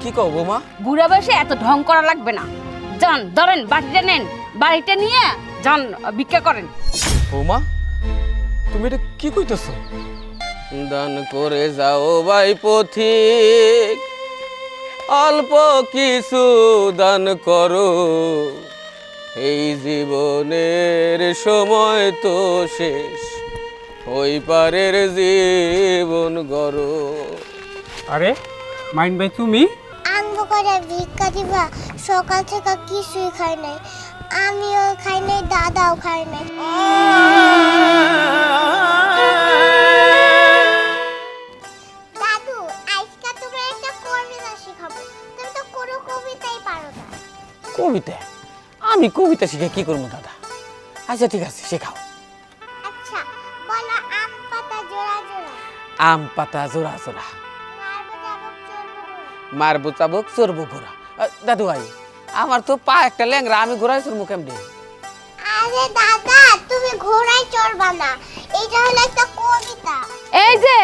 কি কও বৌমা? বুড়া বয়সে এত ঢং করা লাগবে না। যান ধরেন বাড়িটা নেন, বাড়িটা নিয়ে যান ভিক্ষা করেন। বৌমা তুমি এটা কি কইতেছো? দান করে যাও ভাই পথিক, অল্প কিছু দান করো, এই জীবনের সময় তো শেষ, ওই পারের জীবন গড়ো। আরে মাইন ভাই তুমি? আনবো করে ভিক্ষা দিবা? সকাল থেকে কিছুই খাই নাই, আমিও খাই নাই, দাদাও খাই নাই। দাদু, আজকে তোমরা একটা কবিতা শিখাবো। তুমি তো কোনো কবিতাই পারো না। কবিতা? আমি কবিতা শিখে কি করবো দাদা? আচ্ছা ঠিক আছে, শেখাও। আচ্ছা বলো, আম পাতা জোড়া জোড়া, আম পাতা জোড়া জোড়া, মারবো চাবুক চড়বো ঘোড়া। মারবো চাবুক চড়বো ঘোড়া। দাদু ভাই, আমার তো পা একটা ল্যাংরা, আমি ঘোড়ায় চড়বো কেমনে? আরে দাদা, তুমি ঘোড়ায় চড়বা না, এটা হলো একটা কবিতা। এই যে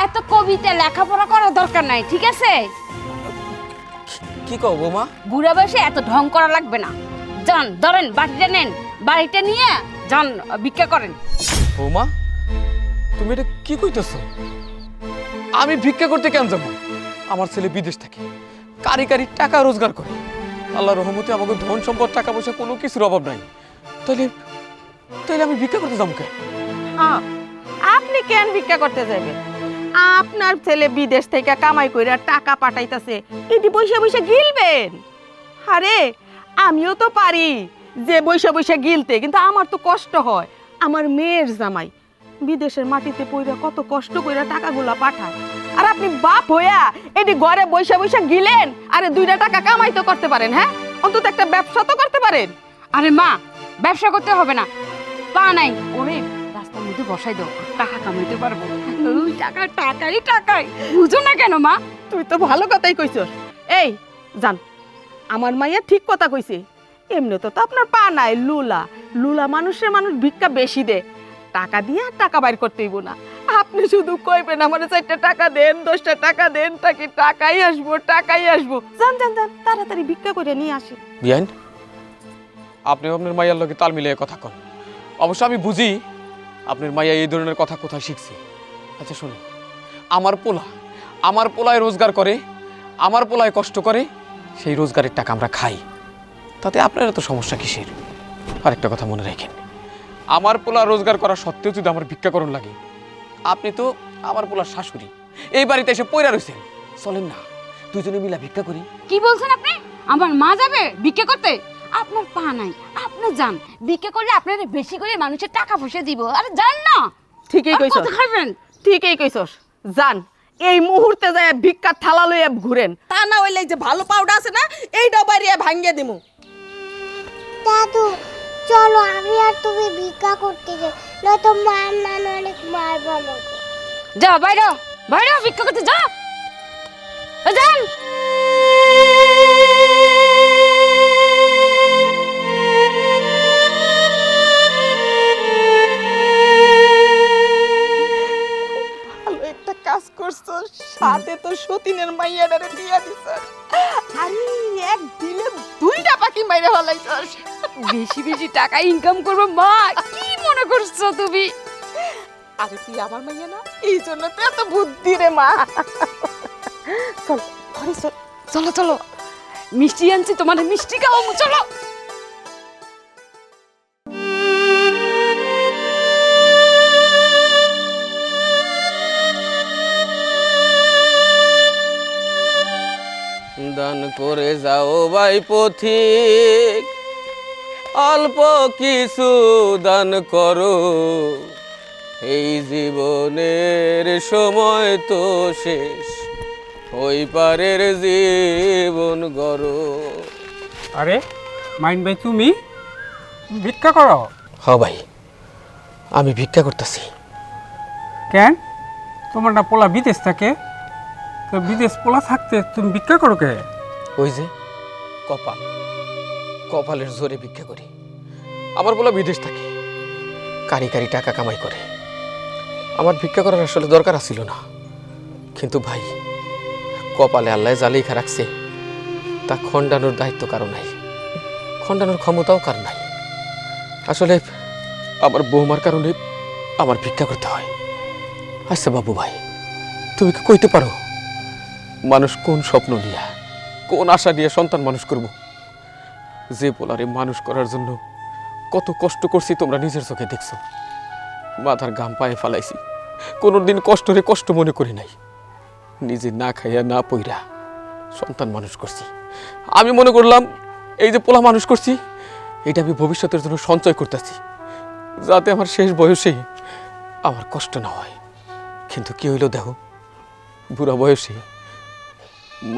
এত কবিতা লেখাপড়া করার দরকার নাই, ঠিক আছে? কি কও বৌমা? বুড়া বয়সে এত ঢং করা লাগবে না। যান ধরেন বাড়িটা নেন, বাড়িটা নিয়ে যান ভিক্ষা করেন। বৌমা তুমি এটা কি কইতেছো? আমি ভিক্ষা করতে কেন যাবো? আমার ছেলে বিদেশ থাকে, কারি কারি টাকা রোজগার করে। আল্লাহর রহমতে আমাকে ধন সম্পদ টাকা পয়সা কোনো কিছুর অভাব নাই। তাইলে তাইলে আমি ভিক্ষা করতে যাবো কেন? আপনি কেন ভিক্ষা করতে যাবেন? আপনার ছেলে বিদেশ থেকে কামাই কইরা টাকা পাঠাইতাছে, এটি বইসা বইসা গিলবেন? আরে আমিও তো পারি যে বইসা বইসা গিলতে, কিন্তু আমার তো কষ্ট হয়। আমার মেয়ের জামাই বিদেশের মাটিতে পইরা কত কষ্ট কইরা টাকাগুলা পাঠায়, আর আপনি বাপ হইয়া এটি ঘরে বইসা বইসা গিলেন? আরে 2টা টাকা কামাই তো করতে পারেন, হ্যাঁ? অন্তত একটা ব্যবসা তো করতে পারেন। আরে মা, ব্যবসা করতে হবে না, পা নাই ওরে রাস্তার মধ্যে বসাই দাও, টাকা কামাইতে পারবো। ওই টাকা টাকাই টাকাই, বুঝো না কেন মা? তুই তো ভালো কথাই কইছস। এই জান, আমার মাইয়া ঠিক কথা কইছে। এমনি তো আপনার পা নাই, লুলা লুলা মানুষের মানুষ ভিক্ষা বেশি দে, টাকা দিয়ে আর টাকা বাইর করতে হইব না। আপনি শুধু কইবেন আমার 4টা টাকা দেন, 10টা টাকা দেন, তাকে টাকাই আসবো টাকাই আসবো। যান যান যান, তাড়াতাড়ি ভিক্ষা করে নিয়ে আসি। বিয়ান, আপনি আপনার মাইয়ার লগে তাল মিলিয়ে কথা কন। অবশ্য আমি বুঝি আপনার মাইয়া এই ধরনের কথা কোথায় শিখছে। আচ্ছা শুনুন, আমার পোলায় রোজগার করে, আমার পোলায় কষ্ট করে, সেই রোজগারের টাকা আমরা খাই, তাতে আপনার এত সমস্যা কিসের? আরেকটা কথা মনে রাখেন, আমার পোলা রোজগার করা সত্ত্বেও যদি আমার ভিক্ষাকরণ লাগে, আপনি তো আমার পোলার শাশুড়ি, এই বাড়িতে এসে পয়রা রয়েছেন, চলেন না দুজনে মিলা ভিক্ষা করি। কি বলছেন আপনি? আমার মা যাবে ভিক্ষা করতে? আপনার পা নাই, আপনি যান, ভিক্ষা করলে আপনারা বেশি করে মানুষের টাকা পয়সা দিব। আরে যান না। ঠিকই আর কইছস, কত খাবেন? ঠিকই কইছস। যান, এই মুহূর্তে যায় ভিক্ষার থালা লইয়া ঘুরেন, তা না হইলে যে ভালো পাউডার আছে না, এইটা বাড়িয়ে ভাঙ্গিয়ে দিমু। দাদু চলো, আমি আর তুমি ভিক্ষা করতে যাই, নয়তো মার নানা অনেক মারবো আমাকে। যাও বাইরে, বাইরে ভিক্ষা করতে যাও, যান। ভালো একটা কাজ করছো, সাথে তো সতীনের মাইয়াটারে দিয়া দিছস। আরে এক দিলে 2টা পাখি মাইরা হলাইছস। বেশি বেশি টাকা ইনকাম করবো মা, কি মনে করছো তুমি? আরে তুই আমার মাইয়া না, এই জন্য তো এত বুদ্ধি রে মা। চল ঘরে চল। চলো চলো, মিষ্টি আনছি, তোমার মিষ্টি খাওয়াবো, চলো। দান করে যাও ভাই পথিক, অল্প কিছু দান করো, এই জীবনের সময় তো শেষ, ওই পারের জীবন গড়ো। আরে মাইন ভাই তুমি ভিক্ষা করো? হ ভাই, আমি ভিক্ষা করতেছি। কেন? তোমার না পোলা বিদেশ থাকে? তো বিদেশ পোলা থাকতে তুমি ভিক্ষা করো কে? ওই যে কপালের জোরে ভিক্ষা করি। আমার পোলা বিদেশ থাকে, কারি কারি টাকা কামাই করে। আমার ভিক্ষা করার আসলে দরকার ছিল না, কিন্তু ভাই কপালে আল্লাহ যা লেখা রাখছে তা খণ্ডানোর দায়িত্ব কারো নাই, খণ্ডানোর ক্ষমতাও কার নাই। আসলে আমার বৌমার কারণে আমার ভিক্ষা করতে হয়। আচ্ছা বাবু ভাই, তুমি কি কইতে পারো মানুষ কোন স্বপ্ন নিয়ে, কোন আশা নিয়ে সন্তান মানুষ করব? যে পোলারে মানুষ করার জন্য কত কষ্ট করছি তোমরা নিজের চোখে দেখছো। মাথার ঘাম পায়ে ফালাইছি, কোনোদিন কষ্টরে কষ্ট মনে করি নাই। নিজে না খাইয়া না পইরা সন্তান মানুষ করছি। আমি মনে করলাম এই যে পোলা মানুষ করছি এটা আমি ভবিষ্যতের জন্য সঞ্চয় করতেছি, যাতে আমার শেষ বয়সে আমার কষ্ট না হয়। কিন্তু কি হইল দেখো, বুড়া বয়সে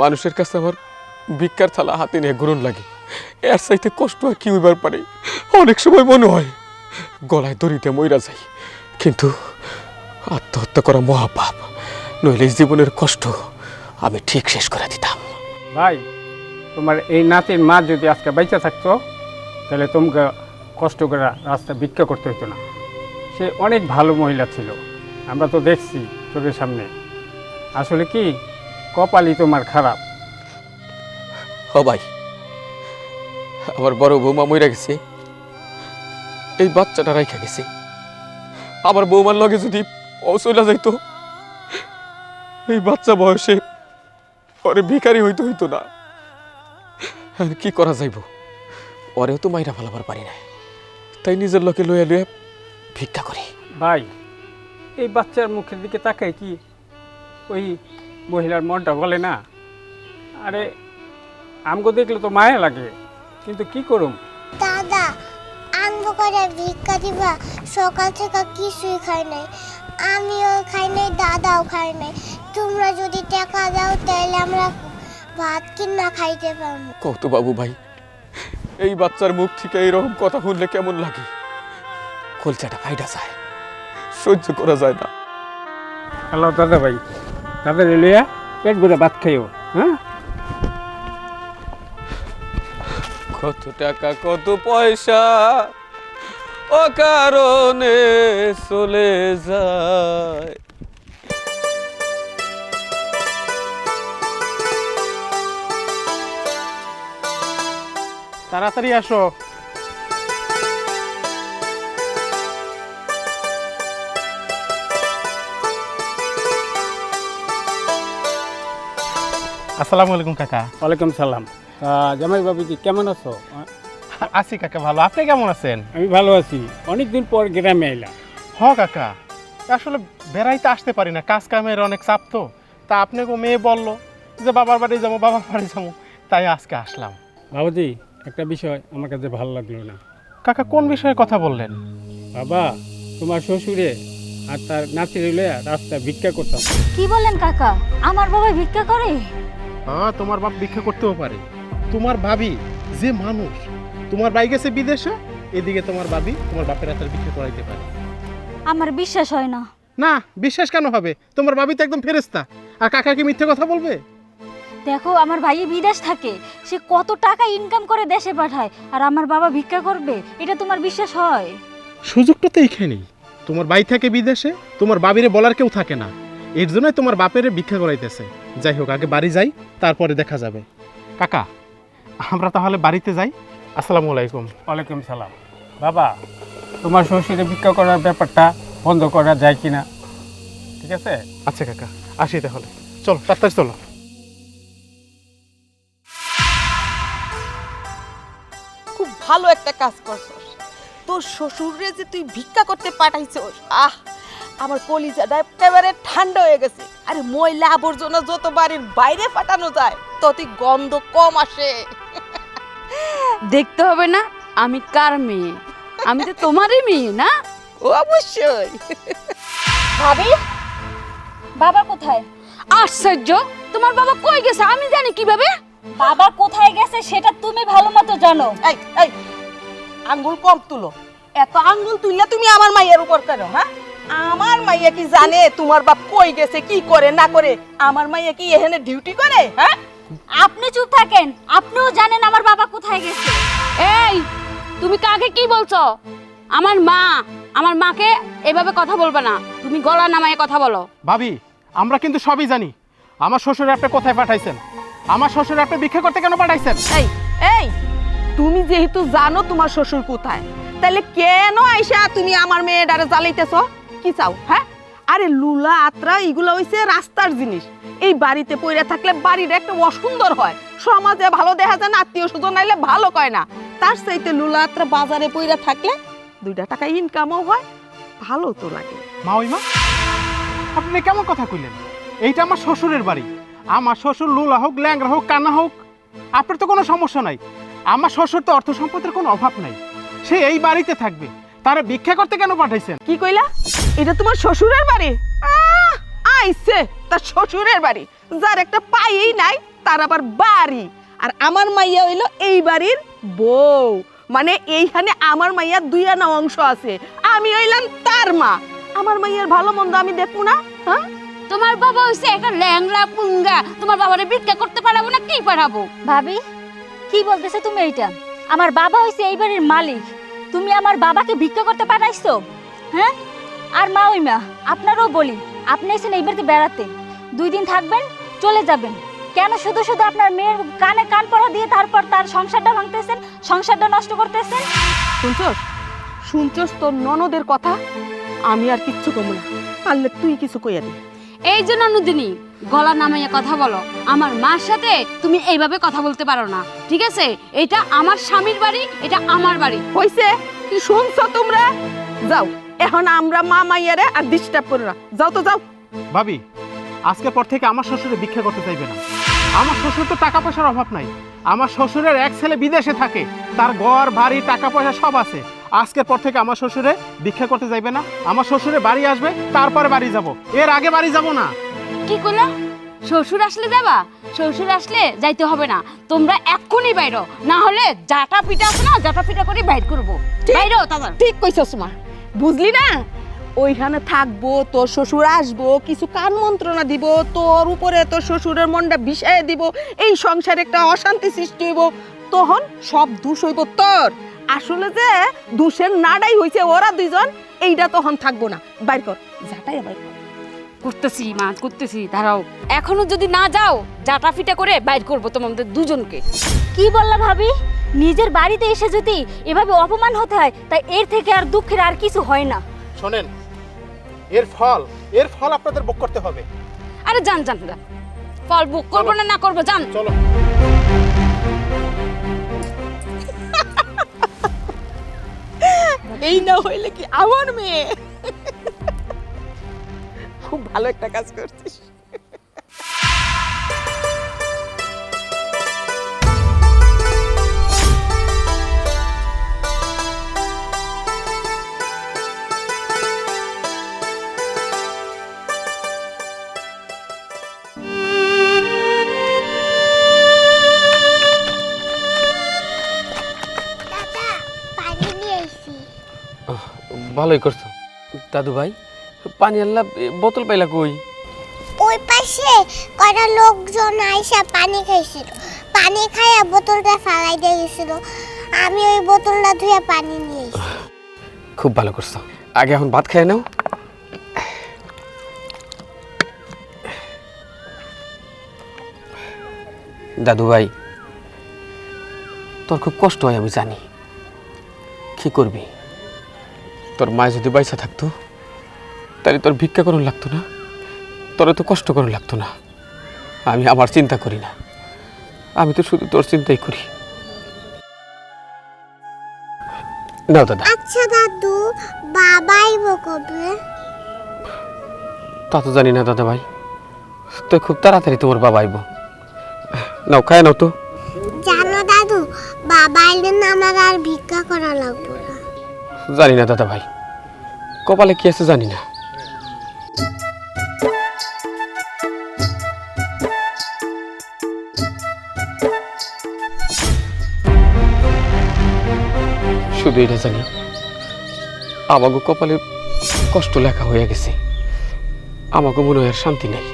মানুষের কাছে আমার ভিক্ষার থালা হাতে নিয়ে গ্রহণ লাগে। এর চাইতে কষ্ট আর কি হইবার পারে? অনেক সময় মনে হয় গলায় দড়িতে মইরা যাই, কিন্তু আত্মহত্যা করা মহাপাপ, নইলে এই জীবনের কষ্ট আমি ঠিক শেষ করে দিতাম। ভাই, তোমার এই নাতির মা যদি আজকে বেঁচে থাকতো তাহলে তোমাকে কষ্ট করে রাস্তা ভিক্ষা করতে হতো না। সে অনেক ভালো মহিলা ছিল, আমরা তো দেখছি চোখের সামনে। আসলে কি কপালই তোমার খারাপ। হ ভাই, আমার বড় বৌমা মইরা গেছে, এই বাচ্চাটা রাইখা গেছে। আমার বৌমার লগে যদি ও চলে যাইতো, এই বাচ্চা বয়সে ওরে ভিখারি হইতে হইতো না। আর কি করা যাইব, ওরেও তো মাইরা ফেলাবার পারি না, তাই নিজের লোকে লইয়া লইয়া ভিক্ষা করি। ভাই, এই বাচ্চার মুখের দিকে তাকাই কি ওই মহিলার মনটা বলে না? আরে আমগো দেখলে তো মায়া লাগে, কিন্তু কি করুম। দাদা আনবো করে ভিক্ষা দিবা, সকাল থেকে কিছুই খাই নাই, আমিও খাই নাই, দাদাও খাই নাই। তোমরা যদি টাকা দাও তাহলে আমরা ভাত কিনা খাইতে পারবো। কত বাবু ভাই, এই বাচ্চার মুখ থেকে এইরকম কথা শুনলে কেমন লাগে? কলচাটা ফাইটা যায়, সহ্য করা যায় না। হ্যালো দাদা ভাই, দাদা লিয়া পেট ভরে ভাত খাইও। হ্যাঁ, কত টাকা কত পয়সা ও কারণে চলে যায়। তাড়াতাড়ি আসো। আসসালামু আলাইকুম কাকা। ওয়ালাইকুম সালাম। জামাই বাবুজি কেমন আছো? আছি কাকা, ভালো। আপনি কেমন আছেন? আমি ভালো আছি। অনেকদিন পর গ্রামে এলাম। হ কাকা, আসলে বেড়াইতে আসতে পারি না, কাজ কামের অনেক চাপ তো। তা আপনাকে মেয়ে বললো যে বাবার বাড়ি যাবো, তাই আজকে আসলাম। বাবুজি, একটা বিষয় আমার কাছে ভালো লাগলো না। কাকা, কোন বিষয়ে কথা বললেন? বাবা, তোমার শ্বশুরে আর তার নাতির লইয়া রাস্তায় ভিক্ষা করতাম। কি বলেন কাকা? আমার বাবা ভিক্ষা করে? হ্যাঁ, তোমার বাপ ভিক্ষা করতেও পারে। তোমার ভাবি যে মানুষ, তোমার ভাই গেছে বিদেশে, এদিকে তোমার ভাবি তোমার বাপের হাতের ভিক্ষা করাইতে পারে। আমার বিশ্বাস হয় না। না, বিশ্বাস কেন হবে? তোমার ভাবি তো একদম ফেরেশতা। আর কাকা কি মিথ্যে কথা বলবে? দেখো, আমার ভাই বিদেশ থাকে, সে কত টাকা ইনকাম করে দেশে পাঠায়, আর আমার বাবা ভিক্ষা করবে? এটা তোমার বিশ্বাস হয়? সুযোগটা তো এইখানেই। তোমার ভাই থাকে বিদেশে, তোমার বাবিরে বলার কেউ থাকে না, এর জন্যই তোমার বাপের ভিক্ষা করাইতেছে। যাই হোক, আগে বাড়ি যাই, তারপরে দেখা যাবে। কাকা, আমরা তাহলে বাড়িতে যাই। আসসালামু আলাইকুম। ওয়ালাইকুম সালাম। বাবা, তোমার শ্বশুরে ভিক্ষা করার ব্যাপারটা বন্ধ করা যায় কিনা? ঠিক আছে? আচ্ছা কাকা, আসি তাহলে। চলো, তাড়াতাড়ি চলো। খুব ভালো একটা কাজ করছস। তোর শ্বশুরে যে তুই ভিক্ষা করতে পাঠাইছস, আমার কলিজাটা একেবারে ঠান্ডা হয়ে গেছে। আরে ময়লা আবর্জনা যত বাড়ির বাইরে পাঠানো যায় ততই গন্ধ কম আসে। দেখতে হবে না আমি কার মেয়ে? আমি তো তোমারই মেয়ে না? ও অবশ্যই। ভাবি, বাবা কোথায়? আশ্চর্য, তোমার বাবা কই গেছে আমি জানি কিভাবে? বাবা কোথায় গেছে সেটা তুমি ভালো মতো জানো। এই এই আঙ্গুল কম তুলো। এত আঙ্গুল তুললে তুমি আমার মাইয়ের উপর কেন? হ্যাঁ, আমার মাইয়া কি জানে তোমার বাপ কই গেছে, কি করে না করে? আমার মাইয়া কি এখানে ডিউটি করে? হ্যাঁ, আপনি চুপ থাকেন, আপনিও জানেন আমার বাবা কোথায় গেছে। এই, তুমি কাকে কি বলছো? আমার মাকে এভাবে কথা বলবে না। তুমি গলা নামায়ে কথা বলো। ভাবি, আমরা কিন্তু সবই জানি। আমার শ্বশুর আপনি কোথায় পাঠাইছেন? আমার শ্বশুর আপনি ভিক্ষা করতে কেন পাঠাইছেন? এই এই তুমি যেহেতু জানো তোমার শ্বশুর কোথায়, তাহলে কেন আইসা তুমি আমার মেয়েটারে জ্বালাইতেছ? কি চাও? হ্যাঁ, আরে লুলা আত্রা এগুলো হইছে রাস্তার জিনিস। এই বাড়িতে পইরা থাকলে বাড়ির একটা অসুন্দর হয়, সমাজে ভালো দেখা যায় না, আত্মীয় স্বজন আইলে ভালো কয় না। তার চাইতে লুলা আত্রা বাজারে পইরা থাকলে 2 টাকা ইনকামও হয়, ভালো তো লাগে। মা ওই মা, আপনি কেমন কথা কইলেন? এইটা আমার শ্বশুরের বাড়ি। আমার শ্বশুর লুলা হোক, ল্যাংরা হোক, কান্না হোক, আপনার তো কোনো সমস্যা নাই। আমার শ্বশুর তো অর্থ সম্পদের কোনো অভাব নাই, সে এই বাড়িতে থাকবে। তারা ভিক্ষা করতে কেন পাঠাইছেন? কি কইলা? এটা তোমার শ্বশুরের বাড়ি? আইছে তার শ্বশুরের বাড়ি, যার একটা পাইই নাই তার আবার বাড়ি। আর আমার মাইয়া হইলো এই বাড়ির বউ, মানে এইখানে আমার মাইয়ার 2 আনা অংশ আছে। আমি হইলাম তার মা, আমার মাইয়ার ভালো মন্দ আমি দেখবো না? হ্যাঁ, তোমার বাবা হইছে একটা ল্যাংড়া পুঙ্গা, তোমার বাবারে ভিক্ষা করতে পারাবো না? কি পারাবো? ভাবি কি বলতেছো তুমি এইটা? আমার বাবা হইছে এই বাড়ির মালিক, তুমি আমার বাবাকে ভিক্ষা করতে পাঠাইছো? হ্যাঁ? আর মা ওই মা, আপনারও বলি, আপনি এসেছেন এই বাড়িতে বেড়াতে, 2 দিন থাকবেন চলে যাবেন। কেন শুধু শুধু আপনার মেয়ের কানে কান পড়া দিয়ে তারপর তার সংসারটা ভাঙতেছেন, সংসারটা নষ্ট করতেছেন? শুনছস? শুনছস তোর ননদের কথা? আমি আর কিচ্ছু কমু না, পারলে তুই কিছু কইয়া দে। এই যে ননদিনী, গলা নামাইয়া কথা বলো। আমার মার সাথে তুমি এইভাবে কথা বলতে পারো না, ঠিক আছে? এটা আমার স্বামীর বাড়ি, এটা আমার বাড়ি। হইছে? কি শুনছো তোমরা? যাও, এখন আমরা মা মাইয়ারে আর ডিস্টার্ব করো না, যাও তো যাও। ভাবি, আজকের পর থেকে আমার শ্বশুরে ভিক্ষা করতে চাইবে না। আমার শ্বশুর তো টাকা পয়সার অভাব নাই। আমার শ্বশুরের এক ছেলে বিদেশে থাকে, তার ঘর বাড়ি টাকা পয়সা সব আছে। আজকের পর থেকে আমার শ্বশুরে ভিক্ষা করতে যাইবে না। আমার শ্বশুরে বাড়ি আসবে, তারপরে বাড়ি যাব, এর আগে বাড়ি যাব না। কি কইলা? শ্বশুর আসলে যাবা? শ্বশুর আসলে যাইতে হবে না, তোমরা এক্ষুনি বাইরো, না হলে জাটা পিঠা আছে না, জাটা পিঠা করে বাইর করবো। বাইরো তাড়াতাড়ি। ঠিক কইছস মা, বুঝলি না? ওইখানে থাকবো, তোর শ্বশুর আসবো, কিছু কান মন্ত্রণা দিব, তোর উপরে তোর শ্বশুরের মনটা বিষায় দিব, এই সংসারে একটা অশান্তি সৃষ্টি হইব, তখন সব দোষ হইব তোর। আসলে যে দোষের নাড়াই হইছে ওরা 2 জন, এইটা তখন থাকবো না। বাইর কর, যাটাই বাইর কর। করতেছি মা, করতেছি, দাঁড়াও। এখনো যদি না যাও, জাটা পিঠা করে বাইর করবো তোমাদের 2 জনকে। কি বললা ভাবি? নিজের বাড়িতে এসে যদি এভাবে অপমান হতে হয়, তাই এর থেকে আর দুঃখের আর কিছু হয় না। শোনেন, এর ফল আপনাদের ভোগ করতে হবে। আরে যান যান যান, ফল বুক করবো না, না করবো, যান। চলো। এই না হইলে কি আমার মেয়ে? খুব ভালো একটা কাজ করছিস। দাদা, পানি নিয়ে আইছি। ভালোই করছো। দাদু ভাই, পানি আনলা, বোতল পাইলা কই? ওই পাশে কটা লোকজন আইসা পানি খাইছিল, পানি খাইয়া বোতলটা ফালাই দিয়ে গেছিল, আমি ওই বোতলটা ধুয়ে পানি নিয়ে আইছি। খুব ভালো করছো। আগে এখন ভাত খেয়ে নাও। দাদু ভাই, তোর খুব কষ্ট হয় আমি জানি, কি করবি? তোর মায় যদি বাইসা থাকতো, তাহলে তোর ভিক্ষা করুন লাগতো না, তোর তো কষ্ট করুন লাগতো না। আমি আমার চিন্তা করি না, আমি তো শুধু তোর চিন্তাই করি। নাও দাদা। আচ্ছা দাদু, বাবা আইব কবে? তা তো জানি না দাদা ভাই, তো খুব তাড়াতাড়ি তোমার বাবা আইব। নাও, খায় নাও তো। জানো দাদু, বাবা আইলে না আমার আর ভিক্ষা করা লাগবে না। জানি না দাদা ভাই, কপালে কি আছে জানি না। শুধু এটা জানি, আমাকে কপালে কষ্ট লেখা হয়ে গেছে, আমাকে মনে হয় আর শান্তি নাই।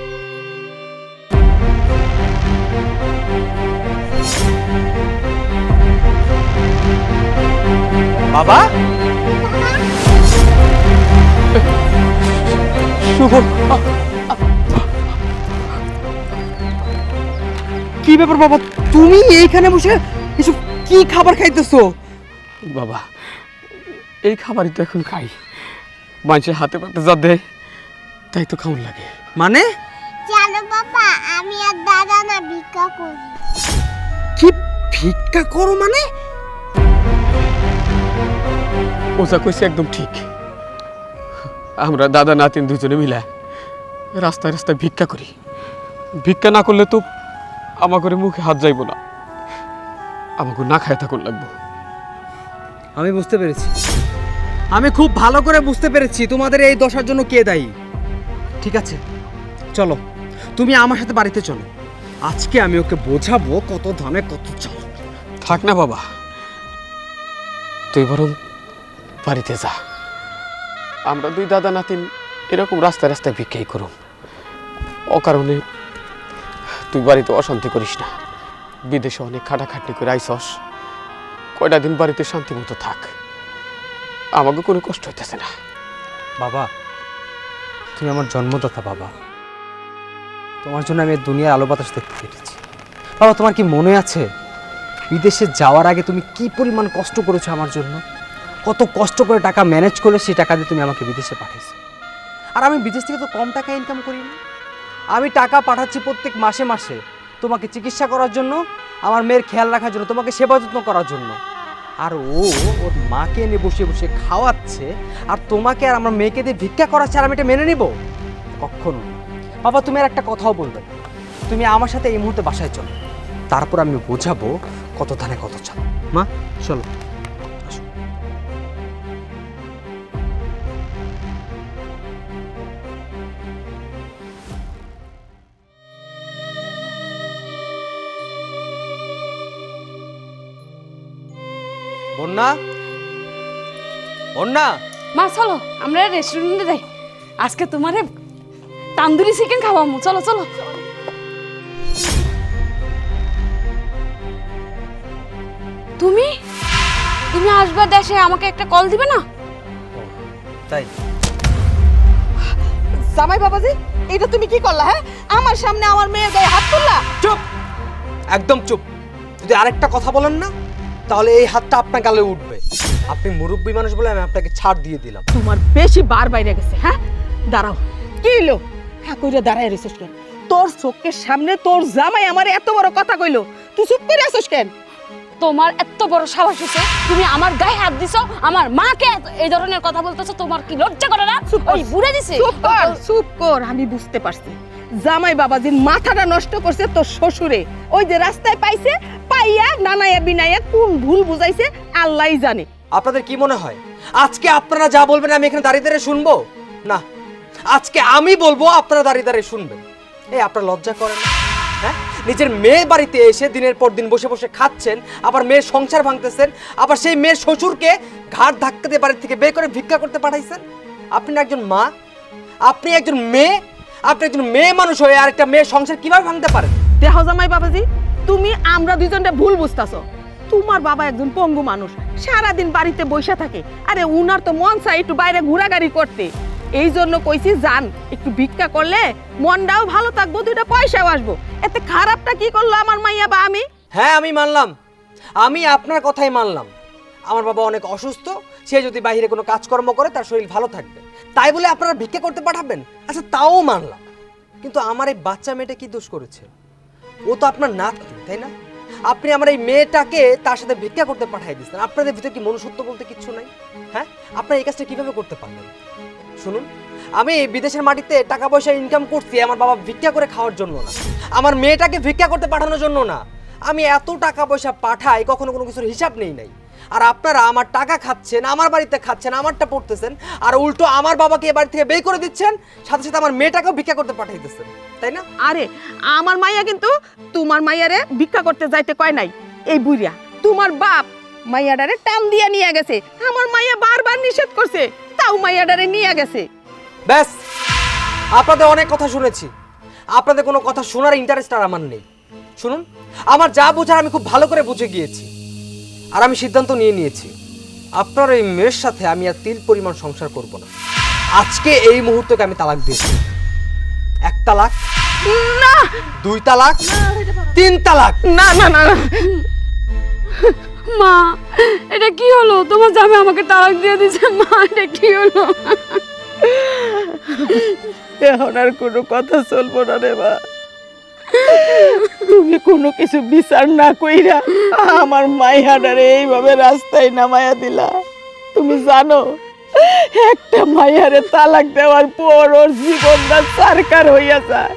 বাবা, শুভ, কি ব্যাপার বাবা, তুমি এইখানে বসে এসব কি খাবার খাইতেছো? বাবা এই খাবারই তো এখন খাই, মানুষের হাতে পাতে যা দেয় তাই তো খাওয়ান লাগে। মানে চলো বাবা, আমি আর দাদা না ভিক্ষা করি। কি ভিক্ষা করো মানে? ওজা কইছে একদম ঠিক। আমরা দাদা নাতিন দুজনে মিলে রাস্তায় রাস্তায় ভিক্ষা করি। ভিক্ষা না করলে তো আমাকে মুখে হাত যাইব না, আমাকে না খায় থাকুন লাগবো। আমি বুঝতে পেরেছি, আমি খুব ভালো করে বুঝতে পেরেছি তোমাদের এই দশার জন্য কে দায়ী। ঠিক আছে চলো, তুমি আমার সাথে বাড়িতে চলো, আজকে আমি ওকে বোঝাবো কত ধানে কত চাল। থাক না বাবা, তুই বরং বাড়িতে যা। আমরা দুই দাদা নাতিন এরকম রাস্তায় রাস্তায় ভিক্ষাই করুম। অকারণে তুই বাড়িতে অশান্তি করিস না। বিদেশে অনেক খাটাখাটনি করে আইসস, কয়টা দিন বাড়িতে শান্তি মতো থাক, আমাকে কোনো কষ্ট হইতেছে না। বাবা তুমি আমার জন্মদাতা বাবা, তোমার জন্য আমি দুনিয়ার আলো বাতাস দেখতে পেরেছি। বাবা তোমার কি মনে আছে বিদেশে যাওয়ার আগে তুমি কি পরিমাণ কষ্ট করেছো আমার জন্য? কত কষ্ট করে টাকা ম্যানেজ করে সেই টাকা দিয়ে তুমি আমাকে বিদেশে পাঠিয়েছো। আর আমি বিদেশ থেকে তো কম টাকা ইনকাম করিনি, আমি টাকা পাঠাচ্ছি প্রত্যেক মাসে মাসে তোমাকে চিকিৎসা করার জন্য, আমার মেয়ের খেয়াল রাখার জন্য, তোমাকে সেবা যত্ন করার জন্য। আর ও ওর মাকে এনে বসে বসে খাওয়াচ্ছে, আর তোমাকে আর আমার মেয়েকে দিয়ে ভিক্ষা করাচ্ছে, আর আমি এটা মেনে নেব কখনো না। বাবা তুমি আর একটা কথাও বলবে না, তুমি আমার সাথে এই মুহূর্তে বাসায় চলো, তারপর আমি বোঝাবো কত ধানে কত চাল। মা চলো। আসো। বন্যা, বন্যা, মা চলো আমরা রেস্টুরেন্টে যাই, আজকে তোমারে তান্দুরি চিকেন খাওয়ামু। চলো চলো। তুমি তুমি আসবে দেশে, আমাকে একটা কল দিবে না? তাই জামাই বাবাজি, এটা তুমি কি করলা? হ্যাঁ, আমার সামনে আমার মেয়ের গায়ে হাত তুললা। চুপ, একদম চুপ। যদি আরেকটা কথা বলেন না তাহলে এই হাতটা আপনার গালে উঠবে। আপনি মুরব্বী মানুষ বলে আমি আপনাকে ছাড় দিয়ে দিলাম। তোমার বেশি বার বাইরে গেছে। হ্যাঁ দাঁড়াও, কি হইলো? হ্যাঁ কইরা দাঁড়ায় রইছিস কেন? তোর চোখের সামনে তোর জামাই আমার এত বড় কথা কইলো, তুই চুপ করে আছিস কেন? তোমার এত বড় সাহস হচ্ছে, তুমি আমার গায়ে হাত দিছো, আমার মাকে এই ধরনের কথা বলতেছো, তোমার কি লজ্জা করে না? ওই বুড়ে দিছে। চুপ কর, আমি বুঝতে পারছি জামাই বাবাজির মাথাটা নষ্ট করছে তোর শ্বশুরে। ওই যে রাস্তায় পাইছে, পাইয়া নানায়া বিনায়া কোন ভুল বুঝাইছে আল্লাহই জানে। আপনাদের কি মনে হয় আজকে আপনারা যা বলবেন আমি এখানে দাঁড়িয়ে দাঁড়িয়ে শুনবো? না, আজকে আমি বলবো, আপনারা দাঁড়িয়ে দাঁড়িয়ে শুনবেন। এই আপনারা লজ্জা করেন না? হ্যাঁ, নিজের মেয়ে বাড়িতে এসে দিনের পর দিন বসে বসে খাচ্ছেন, আবার মেয়ের সংসার ভাঙতেছেন, আবার সেই মেয়ের শ্বশুরকে ঘাট ধাক্কা দিয়ে বাড়ি থেকে বের করে ভিক্ষা করতে পাঠাইছেন। আপনি একজন মা, আপনি একজন মেয়ে, আপনি একজন মেয়ে মানুষ হয়ে আরেকটা মেয়ের সংসার কিভাবে ভাঙতে পারেন? দেখো জামাই বাবাজি, তুমি আমরা দুজনটা ভুল বুঝতাছো। তোমার বাবা একজন পঙ্গু মানুষ, সারাদিন বাড়িতে বসে থাকে, আরে উনার তো মন চাই একটু বাইরে ঘোরাঘুরি করতে। এই জন্য কইছি যান, একটু ভিক্ষা করলে মনটাও ভালো থাকবো, দুইটা পয়সাও আসবো। এতে খারাপটা কি করলো আমার মাইয়া বা আমি? হ্যাঁ আমি মানলাম, আমি আপনার কথাই মানলাম। আমার বাবা অনেক অসুস্থ, সে যদি বাইরে কোনো কাজকর্ম করে তার শরীর ভালো থাকবে, তাই বলে আপনারা ভিক্ষা করতে পাঠাবেন? আচ্ছা তাও মানলাম, কিন্তু আমার এই বাচ্চা মেয়েটা কি দোষ করেছে? ও তো আপনার নাতনি, তাই না? আপনি আমার এই মেয়েটাকে তার সাথে ভিক্ষা করতে পাঠিয়ে দিচ্ছেন। আপনাদের ভিতরে কি মনুষ্যত্ব বলতে কিচ্ছু নাই? হ্যাঁ, আপনারা এই কাজটা কিভাবে করতে পারলেন? শুনুন, আমি বিদেশের মাটিতে টাকা পয়সা ইনকাম করছি আমার বাবা ভিক্ষা করে খাওয়ার জন্য না, আমার মেয়েটাকে ভিক্ষা করতে পাঠানোর জন্য না। আমি এত টাকা পয়সা পাঠাই, কখনো কোনো কিছুর হিসাব নেই নাই। আর আপনারা আমার টাকা খাচ্ছেন, আমার বাড়িতে খাচ্ছেন, আমারটা পড়তেছেন, আর উল্টো আমার বাবাকে এ বাড়ি থেকে বের করে দিচ্ছেন, সাথে সাথে আমার মেয়েটাকেও ভিক্ষা করতে পাঠাইতেছেন, তাই না? আরে আমার মাইয়া কিন্তু তোমার মাইয়ারে ভিক্ষা করতে যাইতে কয় নাই। এই বুইড়া তোমার বাপ মাইয়াডারে টান দিয়ে নিয়ে গেছে, আমার মাইয়া বারবার নিষেধ করছে, তাও মাইয়াডারে নিয়ে গেছে। ব্যাস, আপনাদের অনেক কথা শুনেছি, আপনাদের কোনো কথা শোনার ইন্টারেস্ট আর আমার নেই। শুনুন, আমার যা বোঝার আমি খুব ভালো করে বুঝে গিয়েছি, আর আমি সিদ্ধান্ত নিয়ে নিয়েছি আপনার এই মেয়ের সাথে আমি আর তিল পরিমাণ সংসার করব না। আজকে এই মুহূর্তকে আমি তালাক দিয়েছি। 1 তালাক, না 2 তালাক, 3 তালাক। না না না না। মা এটা কি হলো? তোমার জামে আমাকে তালাক দিয়ে দিছে। মা এটা কি হলো? এখন আর কোনো কথা চলবো না রে মা। তুমি কোনো কিছু বিচার না কইরা আমার মাইয়াটারে এইভাবে রাস্তায় নামায়া দিলা। তুমি জানো একটা মাইয়ারে তালাক দেওয়ার পর ওর জীবনটা সরকার হইয়া যায়,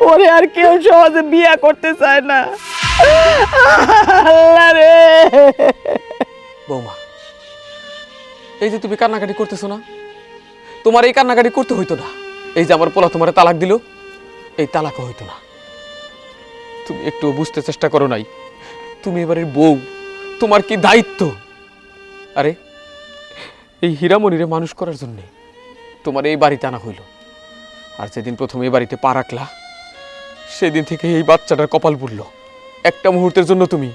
ওরে আর কেউ সহজে বিয়া করতে চায় না। আল্লাহ রে। বৌমা, এই যে তুমি কান্নাকাটি করতেছো না, তোমার এই কান্নাকাটি করতে হইতো না। এই যে আমার পোলা তোমার তালাক দিল, এই তালাকও হইতো না। তুমি একটু বুঝতে চেষ্টা করো নাই, তুমি এবারের বউ, তোমার কি দায়িত্ব। আরে এই হীরামণিরে মানুষ করার জন্যে তোমার এই বাড়িতে আনা হইল। আর যেদিন প্রথমে এই বাড়িতে পা রাখলা, সেদিন থেকে এই বাচ্চাটার কপাল পুড়ল। একটা মুহূর্তের জন্য তুমি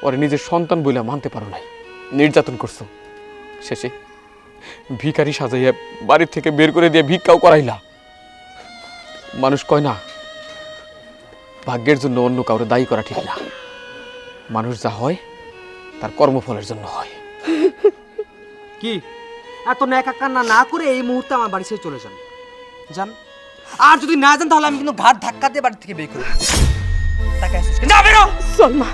ওরে নিজের সন্তান বইলা মানতে পারো নাই, নির্যাতন করছো। শেষে ভিখারি সাজাইয়া বাড়ির থেকে বের করে দিয়ে ভিক্ষাও করাইলা। মানুষ কয় না, ভাগ্যের জন্য অন্য কাউরে দায়ী করা ঠিক না। মানুষ যা হয় তার কর্মফলের জন্য হয়। কি এত ন্যাকা কান্না না করে এই মুহূর্তে আমার বাড়ি ছেড়ে চলে যান, যান। আর যদি না যান তাহলে আমি কিন্তু ঘাট ধাক্কা দিয়ে বাড়ি থেকে বের করে দেব। তাকে আসছিস না, বেরো। চল মা,